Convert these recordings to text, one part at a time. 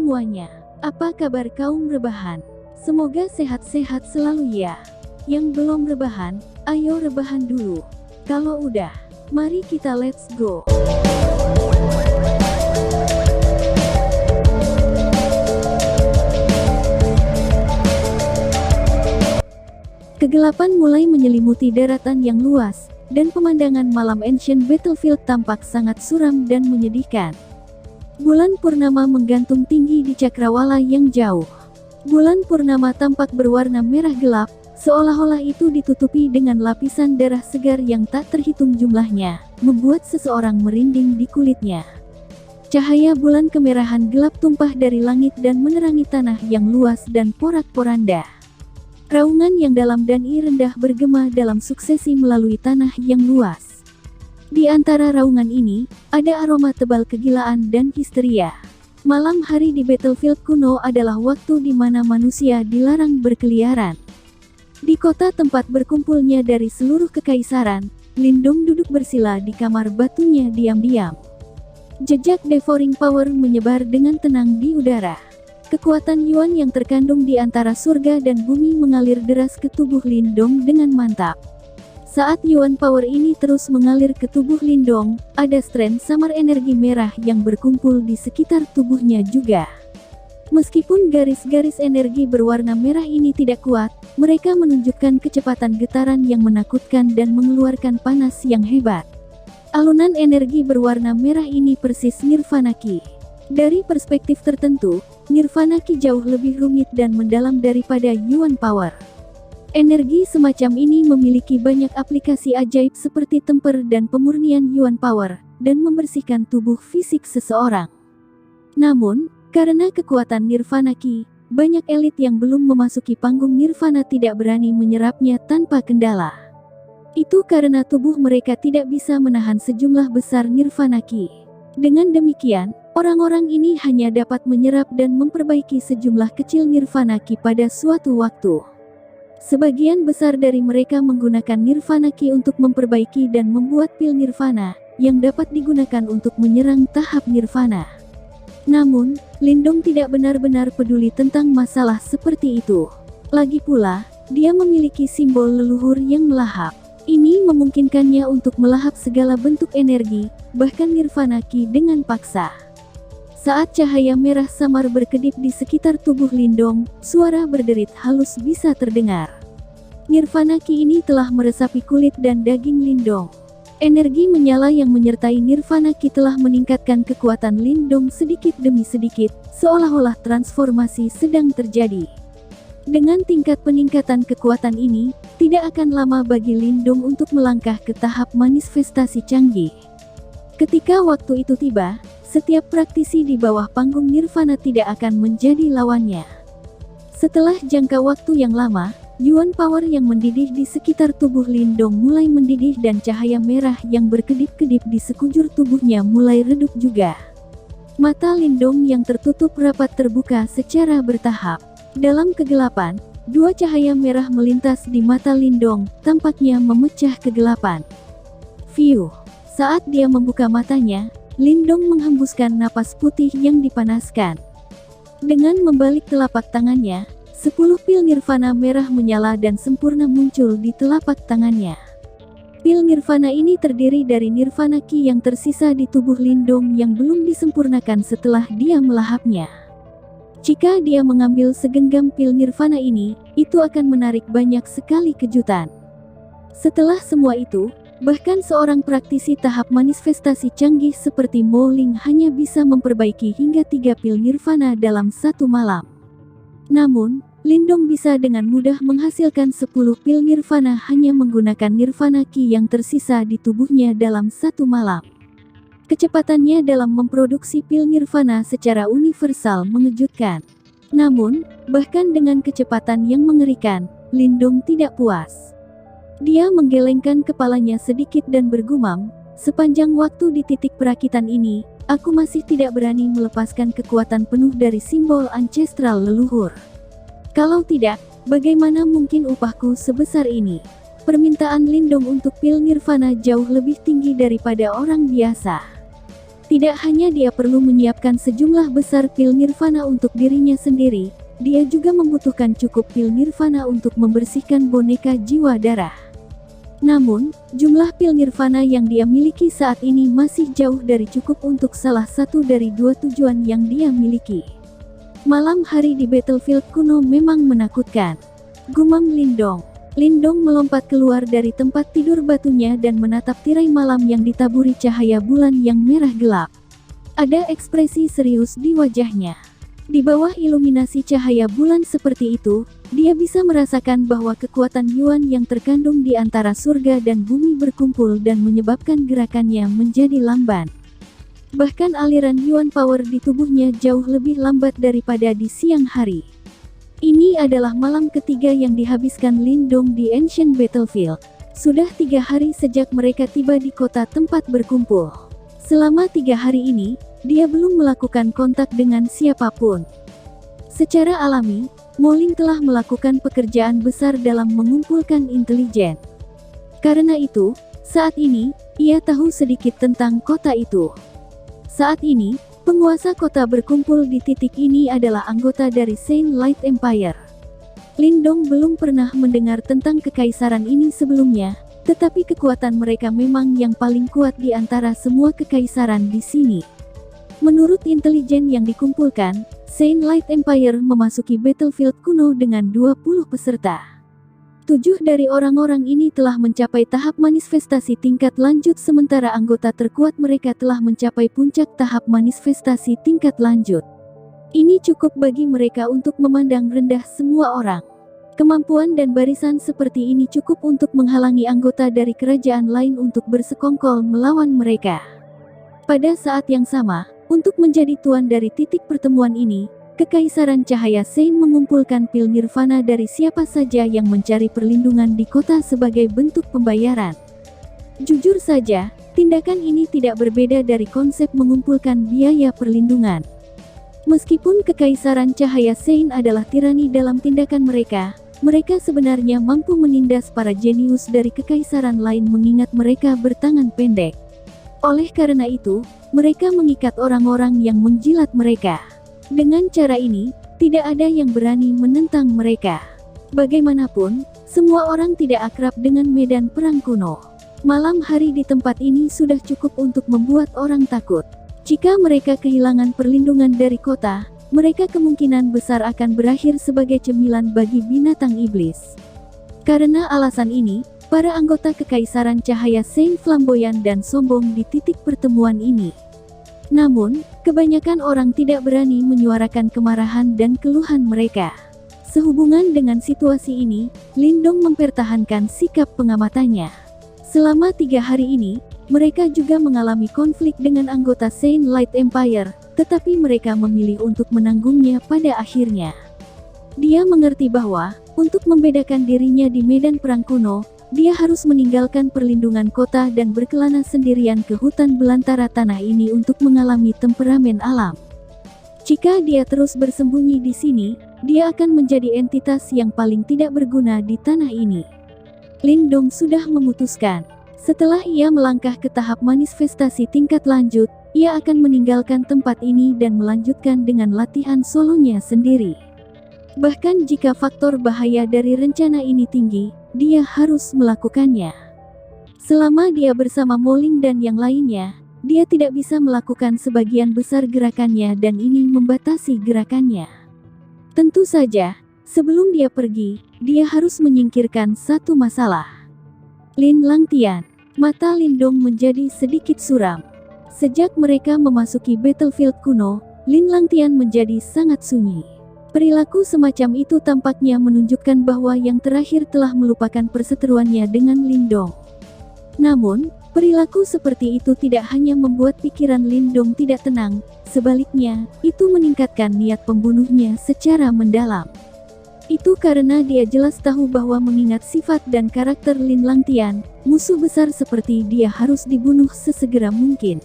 semuanya, apa kabar kaum rebahan? Semoga sehat-sehat selalu ya. Yang belum rebahan, ayo rebahan dulu. Kalau udah, mari kita let's go. Kegelapan mulai menyelimuti daratan yang luas, dan pemandangan malam Ancient Battlefield tampak sangat suram dan menyedihkan. Bulan purnama menggantung tinggi di cakrawala yang jauh. Bulan purnama tampak berwarna merah gelap, seolah-olah itu ditutupi dengan lapisan darah segar yang tak terhitung jumlahnya, membuat seseorang merinding di kulitnya. Cahaya bulan kemerahan gelap tumpah dari langit dan menerangi tanah yang luas dan porak-poranda. Raungan yang dalam dan rendah bergema dalam suksesi melalui tanah yang luas. Di antara raungan ini, ada aroma tebal kegilaan dan histeria. Malam hari di Battlefield kuno adalah waktu di mana manusia dilarang berkeliaran. Di kota tempat berkumpulnya dari seluruh kekaisaran, Lindung duduk bersila di kamar batunya diam-diam. Jejak devouring power menyebar dengan tenang di udara. Kekuatan Yuan yang terkandung di antara surga dan bumi mengalir deras ke tubuh Lindong dengan mantap. Saat Yuan power ini terus mengalir ke tubuh Lindong, ada strand samar energi merah yang berkumpul di sekitar tubuhnya juga. Meskipun garis-garis energi berwarna merah ini tidak kuat, mereka menunjukkan kecepatan getaran yang menakutkan dan mengeluarkan panas yang hebat. Alunan energi berwarna merah ini persis Nirvana Ki. Dari perspektif tertentu, Nirvana Ki jauh lebih rumit dan mendalam daripada Yuan Power. Energi semacam ini memiliki banyak aplikasi ajaib seperti temper dan pemurnian Yuan Power, dan membersihkan tubuh fisik seseorang. Namun, karena kekuatan Nirvana Ki, banyak elit yang belum memasuki panggung Nirvana tidak berani menyerapnya tanpa kendala. Itu karena tubuh mereka tidak bisa menahan sejumlah besar Nirvana Ki. Dengan demikian, orang-orang ini hanya dapat menyerap dan memperbaiki sejumlah kecil Nirvana Ki pada suatu waktu. Sebagian besar dari mereka menggunakan Nirvana Ki untuk memperbaiki dan membuat pil Nirvana, yang dapat digunakan untuk menyerang tahap Nirvana. Namun, Lindong tidak benar-benar peduli tentang masalah seperti itu. Lagi pula, dia memiliki simbol leluhur yang melahap. Ini memungkinkannya untuk melahap segala bentuk energi, bahkan Nirvana Ki dengan paksa. Saat cahaya merah samar berkedip di sekitar tubuh Lindong, suara berderit halus bisa terdengar. Nirvana Ki ini telah meresapi kulit dan daging Lindong. Energi menyala yang menyertai Nirvana Ki telah meningkatkan kekuatan Lindong sedikit demi sedikit, seolah-olah transformasi sedang terjadi. Dengan tingkat peningkatan kekuatan ini, tidak akan lama bagi Lindong untuk melangkah ke tahap manifestasi canggih. Ketika waktu itu tiba, setiap praktisi di bawah panggung Nirvana tidak akan menjadi lawannya. Setelah jangka waktu yang lama, Yuan Power yang mendidih di sekitar tubuh Lindong mulai mendidih dan cahaya merah yang berkedip-kedip di sekujur tubuhnya mulai redup juga. Mata Lindong yang tertutup rapat terbuka secara bertahap. Dalam kegelapan, dua cahaya merah melintas di mata Lindong, tampaknya memecah kegelapan. Fiuh! Saat dia membuka matanya, Lindong menghembuskan napas putih yang dipanaskan. Dengan membalik telapak tangannya, 10 pil Nirvana merah menyala dan sempurna muncul di telapak tangannya. Pil Nirvana ini terdiri dari Nirvana Ki yang tersisa di tubuh Lindong yang belum disempurnakan setelah dia melahapnya. Jika dia mengambil segenggam pil Nirvana ini, itu akan menarik banyak sekali kejutan. Setelah semua itu, bahkan seorang praktisi tahap manifestasi canggih seperti Mo Ling hanya bisa memperbaiki hingga 3 pil Nirvana dalam satu malam. Namun, Lindong bisa dengan mudah menghasilkan 10 pil Nirvana hanya menggunakan Nirvana Ki yang tersisa di tubuhnya dalam satu malam. Kecepatannya dalam memproduksi pil Nirvana secara universal mengejutkan. Namun, bahkan dengan kecepatan yang mengerikan, Lindong tidak puas. Dia menggelengkan kepalanya sedikit dan bergumam, sepanjang waktu di titik perakitan ini, aku masih tidak berani melepaskan kekuatan penuh dari simbol ancestral leluhur. Kalau tidak, bagaimana mungkin upahku sebesar ini? Permintaan Lindong untuk pil Nirvana jauh lebih tinggi daripada orang biasa. Tidak hanya dia perlu menyiapkan sejumlah besar pil nirvana untuk dirinya sendiri, dia juga membutuhkan cukup pil nirvana untuk membersihkan boneka jiwa darah. Namun, jumlah pil nirvana yang dia miliki saat ini masih jauh dari cukup untuk salah satu dari dua tujuan yang dia miliki. Malam hari di battlefield kuno memang menakutkan, gumam Lindong. Lindong melompat keluar dari tempat tidur batunya dan menatap tirai malam yang ditaburi cahaya bulan yang merah gelap. Ada ekspresi serius di wajahnya. Di bawah iluminasi cahaya bulan seperti itu, dia bisa merasakan bahwa kekuatan Yuan yang terkandung di antara surga dan bumi berkumpul dan menyebabkan gerakannya menjadi lamban. Bahkan aliran Yuan power di tubuhnya jauh lebih lambat daripada di siang hari. Ini adalah malam ketiga yang dihabiskan Lindong di Ancient Battlefield. Sudah 3 hari sejak mereka tiba di kota tempat berkumpul. Selama 3 hari ini, dia belum melakukan kontak dengan siapapun. Secara alami, Moling telah melakukan pekerjaan besar dalam mengumpulkan intelijen. Karena itu, saat ini, ia tahu sedikit tentang kota itu. Saat ini, penguasa kota berkumpul di titik ini adalah anggota dari Saint Light Empire. Lindong belum pernah mendengar tentang kekaisaran ini sebelumnya, tetapi kekuatan mereka memang yang paling kuat di antara semua kekaisaran di sini. Menurut intelijen yang dikumpulkan, Saint Light Empire memasuki battlefield kuno dengan 20 peserta. 7 dari orang-orang ini telah mencapai tahap manifestasi tingkat lanjut sementara anggota terkuat mereka telah mencapai puncak tahap manifestasi tingkat lanjut. Ini cukup bagi mereka untuk memandang rendah semua orang. Kemampuan dan barisan seperti ini cukup untuk menghalangi anggota dari kerajaan lain untuk bersekongkol melawan mereka. Pada saat yang sama, untuk menjadi tuan dari titik pertemuan ini, Kekaisaran Cahaya Saint mengumpulkan pil nirvana dari siapa saja yang mencari perlindungan di kota sebagai bentuk pembayaran. Jujur saja, tindakan ini tidak berbeda dari konsep mengumpulkan biaya perlindungan. Meskipun Kekaisaran Cahaya Saint adalah tirani dalam tindakan mereka, mereka sebenarnya mampu menindas para jenius dari kekaisaran lain mengingat mereka bertangan pendek. Oleh karena itu, mereka mengikat orang-orang yang menjilat mereka. Dengan cara ini, tidak ada yang berani menentang mereka. Bagaimanapun, semua orang tidak akrab dengan medan perang kuno. Malam hari di tempat ini sudah cukup untuk membuat orang takut. Jika mereka kehilangan perlindungan dari kota, mereka kemungkinan besar akan berakhir sebagai cemilan bagi binatang iblis. Karena alasan ini, para anggota Kekaisaran Cahaya Saint flamboyan dan sombong di titik pertemuan ini. Namun, kebanyakan orang tidak berani menyuarakan kemarahan dan keluhan mereka. Sehubungan dengan situasi ini, Lindong mempertahankan sikap pengamatannya. Selama 3 hari ini, mereka juga mengalami konflik dengan anggota Saint Light Empire, tetapi mereka memilih untuk menanggungnya pada akhirnya. Dia mengerti bahwa, untuk membedakan dirinya di medan perang kuno, dia harus meninggalkan perlindungan kota dan berkelana sendirian ke hutan belantara tanah ini untuk mengalami temperamen alam. Jika dia terus bersembunyi di sini, dia akan menjadi entitas yang paling tidak berguna di tanah ini. Lindong sudah memutuskan. Setelah ia melangkah ke tahap manifestasi tingkat lanjut, ia akan meninggalkan tempat ini dan melanjutkan dengan latihan solonya sendiri. Bahkan jika faktor bahaya dari rencana ini tinggi, dia harus melakukannya. Selama dia bersama Moling dan yang lainnya, dia tidak bisa melakukan sebagian besar gerakannya dan ini membatasi gerakannya. Tentu saja, sebelum dia pergi, dia harus menyingkirkan satu masalah. Lin Langtian. Mata Lindong menjadi sedikit suram. Sejak mereka memasuki battlefield kuno, Lin Langtian menjadi sangat sunyi. Perilaku semacam itu tampaknya menunjukkan bahwa yang terakhir telah melupakan perseteruannya dengan Lindong. Namun, perilaku seperti itu tidak hanya membuat pikiran Lindong tidak tenang, sebaliknya, itu meningkatkan niat pembunuhnya secara mendalam. Itu karena dia jelas tahu bahwa mengingat sifat dan karakter Lin Langtian, musuh besar seperti dia harus dibunuh sesegera mungkin.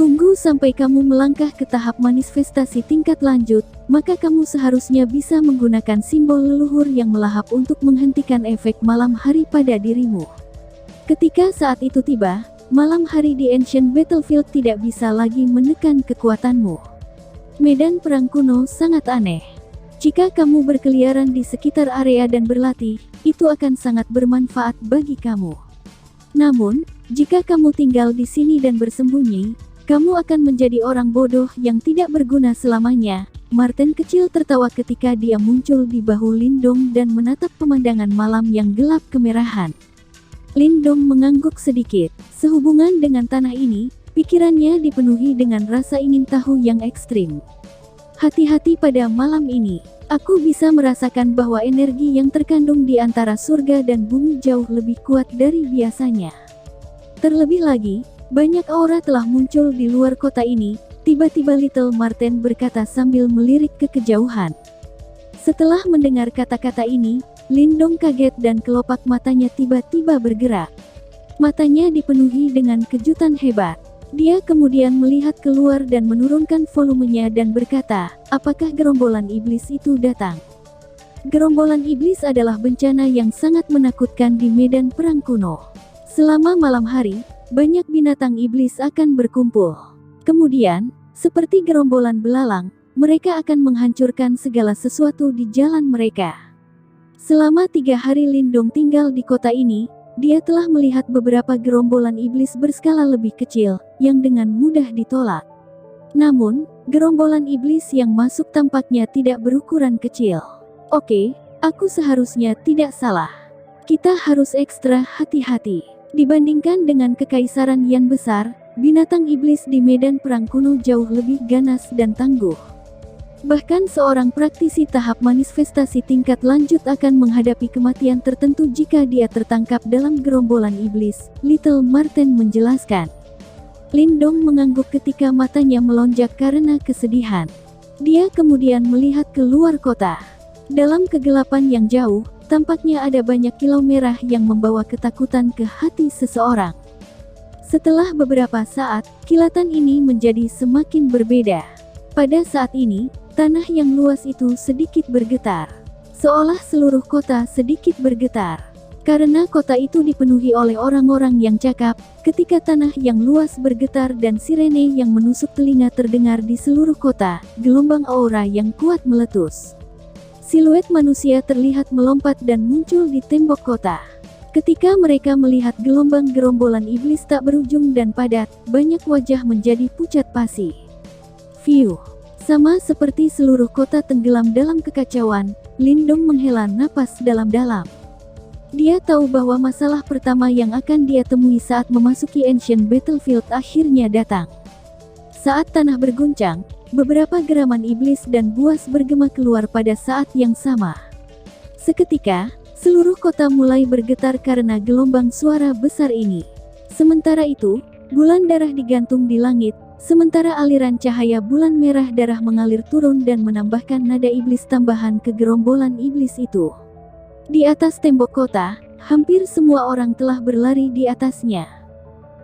Tunggu sampai kamu melangkah ke tahap manifestasi tingkat lanjut, maka kamu seharusnya bisa menggunakan simbol leluhur yang melahap untuk menghentikan efek malam hari pada dirimu. Ketika saat itu tiba, malam hari di Ancient Battlefield tidak bisa lagi menekan kekuatanmu. Medan perang kuno sangat aneh. Jika kamu berkeliaran di sekitar area dan berlatih, itu akan sangat bermanfaat bagi kamu. Namun, jika kamu tinggal di sini dan bersembunyi, kamu akan menjadi orang bodoh yang tidak berguna selamanya. Martin kecil tertawa ketika dia muncul di bahu Lindong dan menatap pemandangan malam yang gelap kemerahan. Lindong mengangguk sedikit. Sehubungan dengan tanah ini, pikirannya dipenuhi dengan rasa ingin tahu yang ekstrim. Hati-hati pada malam ini. Aku bisa merasakan bahwa energi yang terkandung di antara surga dan bumi jauh lebih kuat dari biasanya. Terlebih lagi, banyak aura telah muncul di luar kota ini. Tiba-tiba Little Marten berkata sambil melirik ke kejauhan. Setelah mendengar kata-kata ini, Lindong kaget dan kelopak matanya tiba-tiba bergerak. Matanya dipenuhi dengan kejutan hebat. Dia kemudian melihat keluar dan menurunkan volumenya dan berkata, apakah gerombolan iblis itu datang? Gerombolan iblis adalah bencana yang sangat menakutkan di medan perang kuno. Selama malam hari, banyak binatang iblis akan berkumpul. Kemudian, seperti gerombolan belalang, mereka akan menghancurkan segala sesuatu di jalan mereka. Selama 3 hari Lindong tinggal di kota ini, dia telah melihat beberapa gerombolan iblis berskala lebih kecil, yang dengan mudah ditolak. Namun, gerombolan iblis yang masuk tampaknya tidak berukuran kecil. Oke, aku seharusnya tidak salah. Kita harus ekstra hati-hati. Dibandingkan dengan kekaisaran yang besar, binatang iblis di medan perang kuno jauh lebih ganas dan tangguh. Bahkan seorang praktisi tahap manifestasi tingkat lanjut akan menghadapi kematian tertentu jika dia tertangkap dalam gerombolan iblis, Little Marten menjelaskan. Lindong mengangguk ketika matanya melonjak karena kesedihan. Dia kemudian melihat keluar kota. Dalam kegelapan yang jauh, tampaknya ada banyak kilau merah yang membawa ketakutan ke hati seseorang. Setelah beberapa saat, kilatan ini menjadi semakin berbeda. Pada saat ini, tanah yang luas itu sedikit bergetar. Seolah seluruh kota sedikit bergetar. Karena kota itu dipenuhi oleh orang-orang yang cakap, ketika tanah yang luas bergetar dan sirene yang menusuk telinga terdengar di seluruh kota, gelombang aura yang kuat meletus. Siluet manusia terlihat melompat dan muncul di tembok kota. Ketika mereka melihat gelombang gerombolan iblis tak berujung dan padat, banyak wajah menjadi pucat pasi. View. Sama seperti seluruh kota tenggelam dalam kekacauan, Lindong menghela napas dalam-dalam. Dia tahu bahwa masalah pertama yang akan dia temui saat memasuki Ancient Battlefield akhirnya datang. Saat tanah berguncang, beberapa geraman iblis dan buas bergema keluar pada saat yang sama. Seketika, seluruh kota mulai bergetar karena gelombang suara besar ini. Sementara itu, bulan darah digantung di langit, sementara aliran cahaya bulan merah darah mengalir turun dan menambahkan nada iblis tambahan ke gerombolan iblis itu. Di atas tembok kota, hampir semua orang telah berlari di atasnya.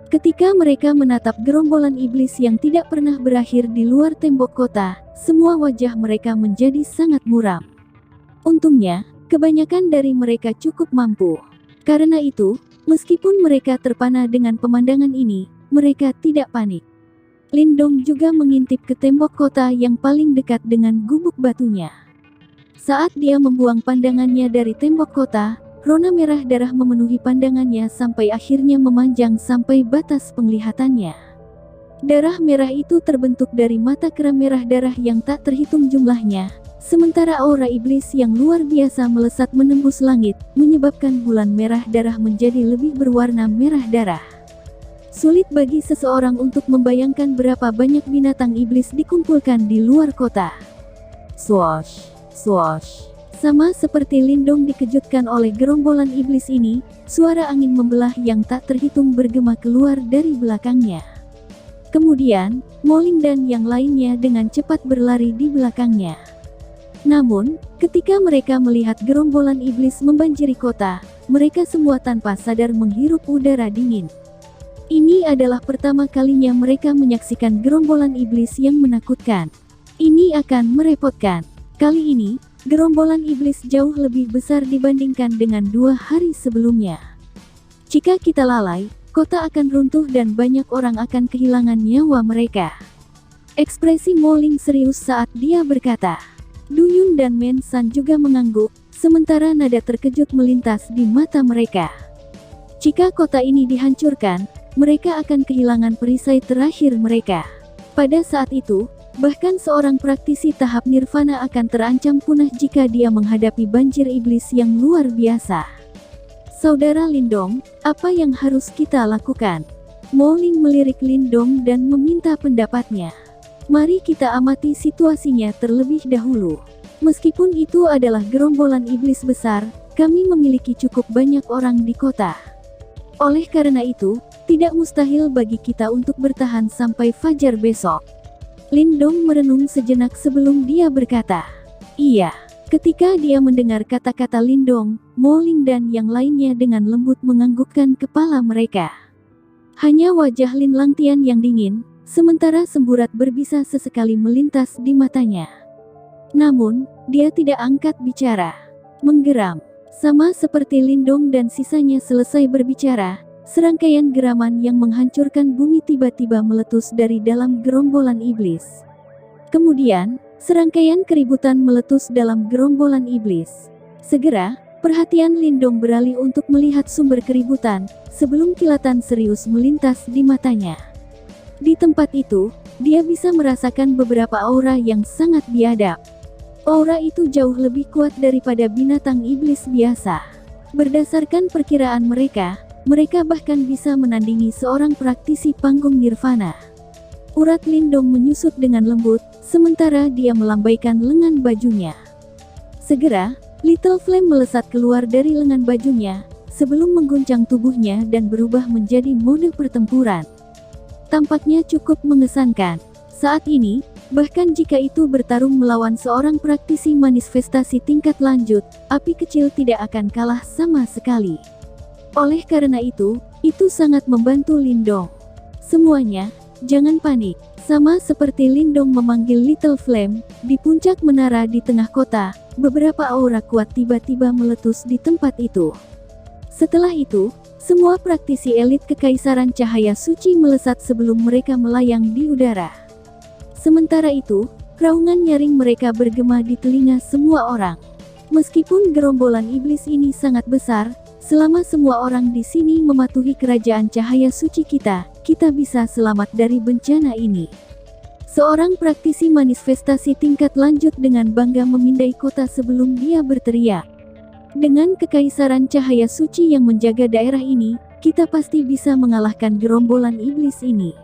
Ketika mereka menatap gerombolan iblis yang tidak pernah berakhir di luar tembok kota, semua wajah mereka menjadi sangat muram. Untungnya, kebanyakan dari mereka cukup mampu. Karena itu, meskipun mereka terpana dengan pemandangan ini, mereka tidak panik. Lindong juga mengintip ke tembok kota yang paling dekat dengan gubuk batunya. Saat dia membuang pandangannya dari tembok kota, rona merah darah memenuhi pandangannya sampai akhirnya memanjang sampai batas penglihatannya. Darah merah itu terbentuk dari mata kera merah darah yang tak terhitung jumlahnya, sementara aura iblis yang luar biasa melesat menembus langit, menyebabkan bulan merah darah menjadi lebih berwarna merah darah. Sulit bagi seseorang untuk membayangkan berapa banyak binatang iblis dikumpulkan di luar kota. Swoosh, swoosh. Sama seperti Lindong dikejutkan oleh gerombolan iblis ini, suara angin membelah yang tak terhitung bergema keluar dari belakangnya. Kemudian, Moling dan yang lainnya dengan cepat berlari di belakangnya. Namun, ketika mereka melihat gerombolan iblis membanjiri kota, mereka semua tanpa sadar menghirup udara dingin. Ini adalah pertama kalinya mereka menyaksikan gerombolan iblis yang menakutkan. Ini akan merepotkan. Kali ini, gerombolan iblis jauh lebih besar dibandingkan dengan 2 hari sebelumnya. Jika kita lalai, kota akan runtuh dan banyak orang akan kehilangan nyawa mereka. Ekspresi Mo Ling serius saat dia berkata. Du Yun dan Men San juga mengangguk, sementara nada terkejut melintas di mata mereka. Jika kota ini dihancurkan, mereka akan kehilangan perisai terakhir mereka. Pada saat itu, bahkan seorang praktisi tahap nirvana akan terancam punah jika dia menghadapi banjir iblis yang luar biasa. Saudara Lindong, apa yang harus kita lakukan? Mo Ling melirik Lindong dan meminta pendapatnya. Mari kita amati situasinya terlebih dahulu. Meskipun itu adalah gerombolan iblis besar, kami memiliki cukup banyak orang di kota. Oleh karena itu, tidak mustahil bagi kita untuk bertahan sampai fajar besok. Lindong merenung sejenak sebelum dia berkata, "Iya." Ketika dia mendengar kata-kata Lindong, Mo Ling dan yang lainnya dengan lembut menganggukkan kepala mereka. Hanya wajah Lin Langtian yang dingin, sementara semburat berbisa sesekali melintas di matanya. Namun, dia tidak angkat bicara. Menggeram. Sama seperti Lindong dan sisanya selesai berbicara, serangkaian geraman yang menghancurkan bumi tiba-tiba meletus dari dalam gerombolan iblis. Kemudian, serangkaian keributan meletus dalam gerombolan iblis. Segera, perhatian Lindong beralih untuk melihat sumber keributan, sebelum kilatan serius melintas di matanya. Di tempat itu, dia bisa merasakan beberapa aura yang sangat biadab. Aura itu jauh lebih kuat daripada binatang iblis biasa. Berdasarkan perkiraan mereka bahkan bisa menandingi seorang praktisi panggung nirvana. Urat Lindong menyusut dengan lembut, sementara dia melambaikan lengan bajunya. Segera, Little Flame melesat keluar dari lengan bajunya, sebelum mengguncang tubuhnya dan berubah menjadi mode pertempuran. Tampaknya cukup mengesankan. Saat ini, bahkan jika itu bertarung melawan seorang praktisi manifestasi tingkat lanjut, api kecil tidak akan kalah sama sekali. Oleh karena itu sangat membantu Lindong. Semuanya, jangan panik. Sama seperti Lindong memanggil Little Flame, di puncak menara di tengah kota, beberapa aura kuat tiba-tiba meletus di tempat itu. Setelah itu, semua praktisi elit Kekaisaran Cahaya Suci melesat sebelum mereka melayang di udara. Sementara itu, raungan nyaring mereka bergema di telinga semua orang. Meskipun gerombolan iblis ini sangat besar, selama semua orang di sini mematuhi kerajaan cahaya suci kita bisa selamat dari bencana ini. Seorang praktisi manifestasi tingkat lanjut dengan bangga memindai kota sebelum dia berteriak. Dengan kekaisaran cahaya suci yang menjaga daerah ini, kita pasti bisa mengalahkan gerombolan iblis ini.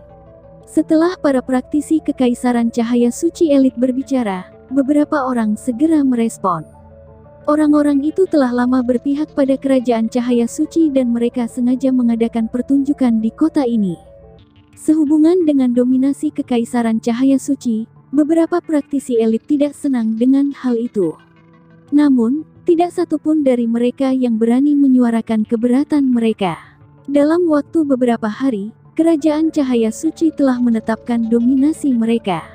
Setelah para praktisi kekaisaran cahaya suci elit berbicara, beberapa orang segera merespon. Orang-orang itu telah lama berpihak pada kerajaan cahaya suci dan mereka sengaja mengadakan pertunjukan di kota ini. Sehubungan dengan dominasi kekaisaran cahaya suci, beberapa praktisi elit tidak senang dengan hal itu. Namun, tidak satupun dari mereka yang berani menyuarakan keberatan mereka. Dalam waktu beberapa hari, kerajaan cahaya suci telah menetapkan dominasi mereka.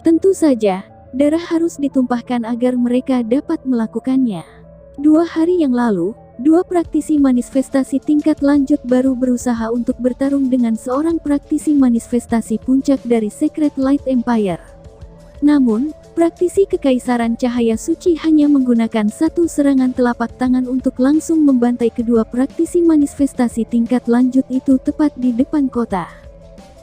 Tentu saja, darah harus ditumpahkan agar mereka dapat melakukannya. 2 hari yang lalu, 2 praktisi manifestasi tingkat lanjut baru berusaha untuk bertarung dengan seorang praktisi manifestasi puncak dari Secret Light Empire. Namun, praktisi kekaisaran cahaya suci hanya menggunakan 1 serangan telapak tangan untuk langsung membantai kedua praktisi manifestasi tingkat lanjut itu tepat di depan kota.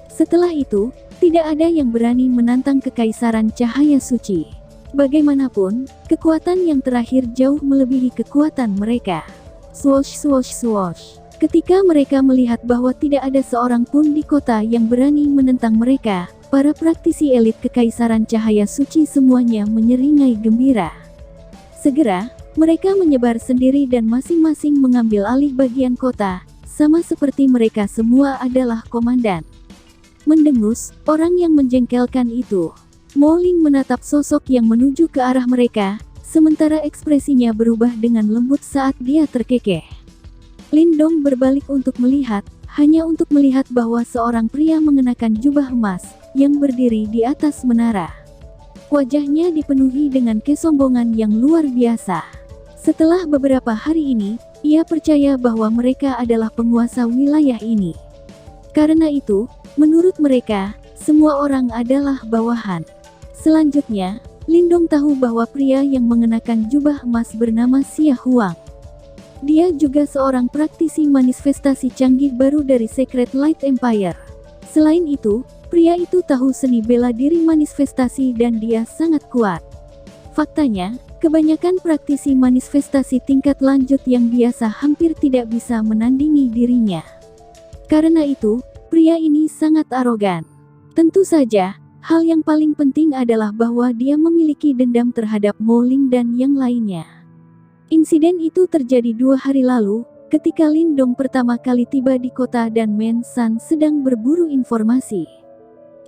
Setelah itu, tidak ada yang berani menantang kekaisaran cahaya suci. Bagaimanapun, kekuatan yang terakhir jauh melebihi kekuatan mereka. Swoosh swoosh swoosh. Ketika mereka melihat bahwa tidak ada seorang pun di kota yang berani menentang mereka, para praktisi elit kekaisaran cahaya suci semuanya menyeringai gembira. Segera, mereka menyebar sendiri dan masing-masing mengambil alih bagian kota, sama seperti mereka semua adalah komandan. Mendengus, orang yang menjengkelkan itu. Mo Ling menatap sosok yang menuju ke arah mereka, sementara ekspresinya berubah dengan lembut saat dia terkekeh. Lindong berbalik untuk melihat, hanya untuk melihat bahwa seorang pria mengenakan jubah emas, yang berdiri di atas menara. Wajahnya dipenuhi dengan kesombongan yang luar biasa. Setelah beberapa hari ini, ia percaya bahwa mereka adalah penguasa wilayah ini. Karena itu, menurut mereka, semua orang adalah bawahan. Selanjutnya, Lindong tahu bahwa pria yang mengenakan jubah emas bernama Xia Huang. Dia juga seorang praktisi manifestasi canggih baru dari Secret Light Empire. Selain itu, pria itu tahu seni bela diri manifestasi dan dia sangat kuat. Faktanya, kebanyakan praktisi manifestasi tingkat lanjut yang biasa hampir tidak bisa menandingi dirinya. Karena itu, pria ini sangat arogan. Tentu saja, hal yang paling penting adalah bahwa dia memiliki dendam terhadap Mo Ling dan yang lainnya. Insiden itu terjadi 2 hari lalu, ketika Lindong pertama kali tiba di kota dan Men San sedang berburu informasi.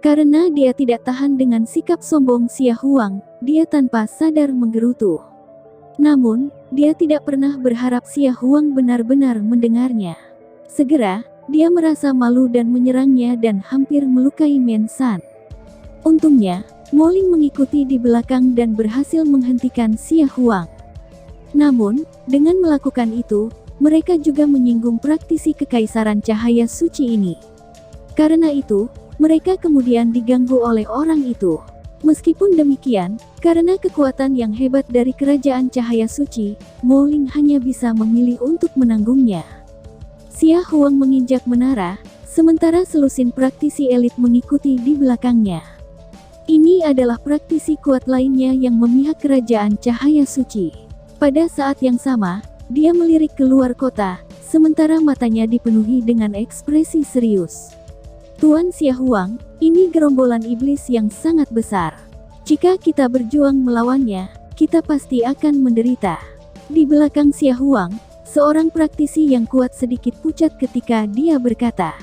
Karena dia tidak tahan dengan sikap sombong Xia Huang, dia tanpa sadar menggerutu. Namun, dia tidak pernah berharap Xia Huang benar-benar mendengarnya. Segera, dia merasa malu dan menyerangnya dan hampir melukai Men San. Untungnya, Mo Ling mengikuti di belakang dan berhasil menghentikan Xia Huang. Namun, dengan melakukan itu, mereka juga menyinggung praktisi kekaisaran cahaya suci ini. Karena itu, mereka kemudian diganggu oleh orang itu. Meskipun demikian, karena kekuatan yang hebat dari kerajaan cahaya suci, Mo Ling hanya bisa memilih untuk menanggungnya. Xia Huang menginjak menara, sementara selusin praktisi elit mengikuti di belakangnya. Ini adalah praktisi kuat lainnya yang memihak kerajaan cahaya suci. Pada saat yang sama, dia melirik keluar kota, sementara matanya dipenuhi dengan ekspresi serius. Tuan Xia Huang, ini gerombolan iblis yang sangat besar. Jika kita berjuang melawannya, kita pasti akan menderita. Di belakang Xia Huang, seorang praktisi yang kuat sedikit pucat ketika dia berkata,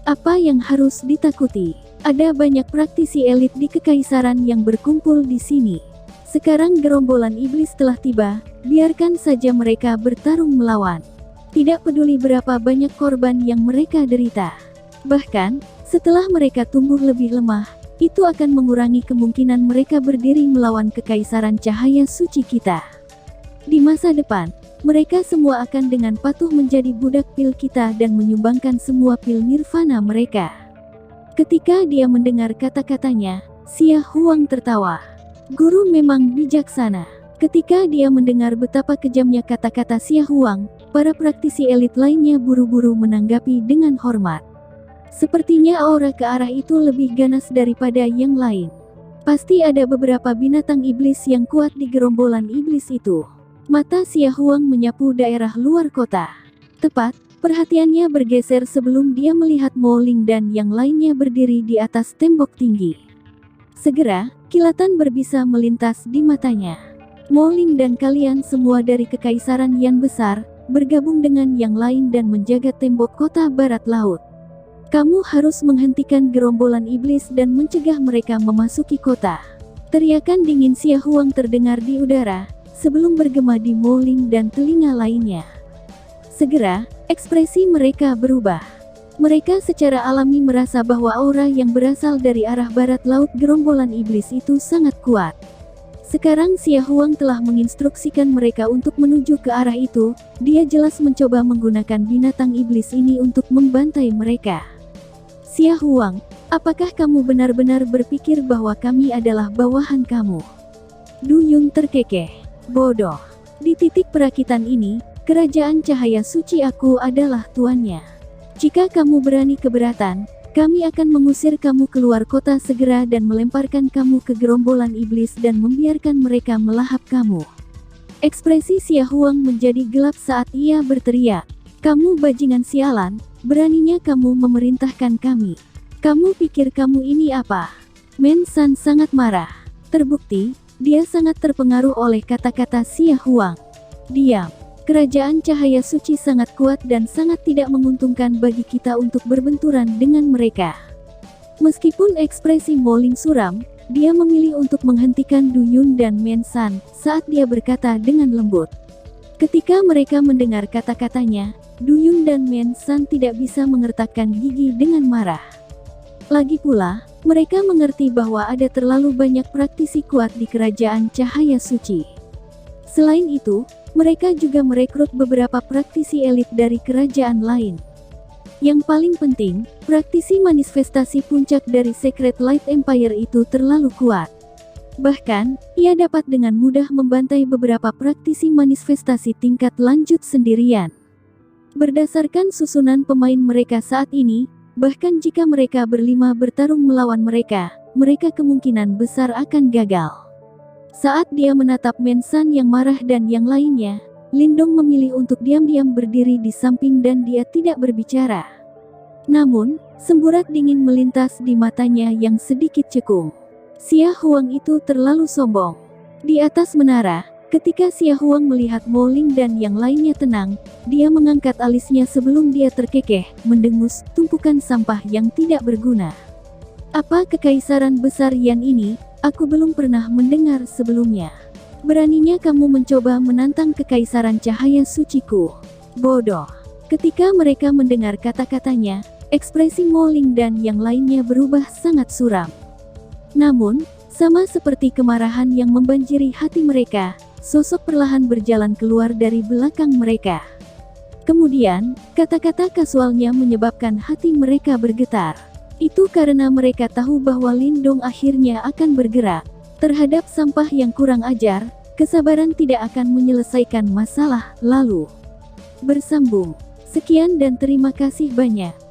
"Apa yang harus ditakuti? Ada banyak praktisi elit di kekaisaran yang berkumpul di sini. Sekarang gerombolan iblis telah tiba, biarkan saja mereka bertarung melawan. Tidak peduli berapa banyak korban yang mereka derita. Bahkan, setelah mereka tumbuh lebih lemah, itu akan mengurangi kemungkinan mereka berdiri melawan kekaisaran cahaya suci kita. Di masa depan, mereka semua akan dengan patuh menjadi budak pil kita dan menyumbangkan semua pil nirvana mereka." Ketika dia mendengar kata-katanya, Xia Huang tertawa. Guru memang bijaksana. Ketika dia mendengar betapa kejamnya kata-kata Xia Huang, para praktisi elit lainnya buru-buru menanggapi dengan hormat. Sepertinya aura ke arah itu lebih ganas daripada yang lain. Pasti ada beberapa binatang iblis yang kuat di gerombolan iblis itu. Mata Xia Huang menyapu daerah luar kota. Tepat, perhatiannya bergeser sebelum dia melihat Mo Ling dan yang lainnya berdiri di atas tembok tinggi. Segera, kilatan berbisa melintas di matanya. Mo Ling dan kalian semua dari Kekaisaran Yan Besar, bergabung dengan yang lain dan menjaga tembok kota barat laut. Kamu harus menghentikan gerombolan iblis dan mencegah mereka memasuki kota. Teriakan dingin Xia Huang terdengar di udara, sebelum bergema di Mo Ling dan telinga lainnya. Segera, ekspresi mereka berubah. Mereka secara alami merasa bahwa aura yang berasal dari arah barat laut gerombolan iblis itu sangat kuat. Sekarang Xia Huang telah menginstruksikan mereka untuk menuju ke arah itu, dia jelas mencoba menggunakan binatang iblis ini untuk membantai mereka. Xia Huang, apakah kamu benar-benar berpikir bahwa kami adalah bawahan kamu? Du Yun terkekeh. Bodoh. Di titik perakitan ini, kerajaan cahaya suci aku adalah tuannya. Jika kamu berani keberatan, kami akan mengusir kamu keluar kota segera dan melemparkan kamu ke gerombolan iblis dan membiarkan mereka melahap kamu. Ekspresi Xia Huang menjadi gelap saat ia berteriak. Kamu bajingan sialan, beraninya kamu memerintahkan kami. Kamu pikir kamu ini apa? Men San sangat marah. Terbukti, dia sangat terpengaruh oleh kata-kata Xia Huang. Diam. Kerajaan cahaya suci sangat kuat dan sangat tidak menguntungkan bagi kita untuk berbenturan dengan mereka. Meskipun ekspresi Mo Ling suram, dia memilih untuk menghentikan Du Yun dan Men San saat dia berkata dengan lembut. Ketika mereka mendengar kata-katanya, Du Yun dan Men San tidak bisa mengertakkan gigi dengan marah. Lagi pula, mereka mengerti bahwa ada terlalu banyak praktisi kuat di kerajaan cahaya suci. Selain itu, mereka juga merekrut beberapa praktisi elit dari kerajaan lain. Yang paling penting, praktisi manifestasi puncak dari Secret Light Empire itu terlalu kuat. Bahkan, ia dapat dengan mudah membantai beberapa praktisi manifestasi tingkat lanjut sendirian. Berdasarkan susunan pemain mereka saat ini, bahkan jika mereka berlima bertarung melawan mereka kemungkinan besar akan gagal. Saat dia menatap Mensan yang marah dan yang lainnya, Lindong memilih untuk diam-diam berdiri di samping dan dia tidak berbicara. Namun, semburat dingin melintas di matanya yang sedikit cekung. Xia Huang itu terlalu sombong. Di atas menara, ketika Xia Huang melihat Mo Ling dan yang lainnya tenang, dia mengangkat alisnya sebelum dia terkekeh, mendengus tumpukan sampah yang tidak berguna. Apa kekaisaran besar Yan ini? Aku belum pernah mendengar sebelumnya. Beraninya kamu mencoba menantang kekaisaran cahaya suciku. Bodoh. Ketika mereka mendengar kata-katanya, ekspresi Mo Ling dan yang lainnya berubah sangat suram. Namun, sama seperti kemarahan yang membanjiri hati mereka, sosok perlahan berjalan keluar dari belakang mereka. Kemudian, kata-kata kasualnya menyebabkan hati mereka bergetar. Itu karena mereka tahu bahwa Lindong akhirnya akan bergerak. Terhadap sampah yang kurang ajar, kesabaran tidak akan menyelesaikan masalah. Lalu bersambung. Sekian dan terima kasih banyak.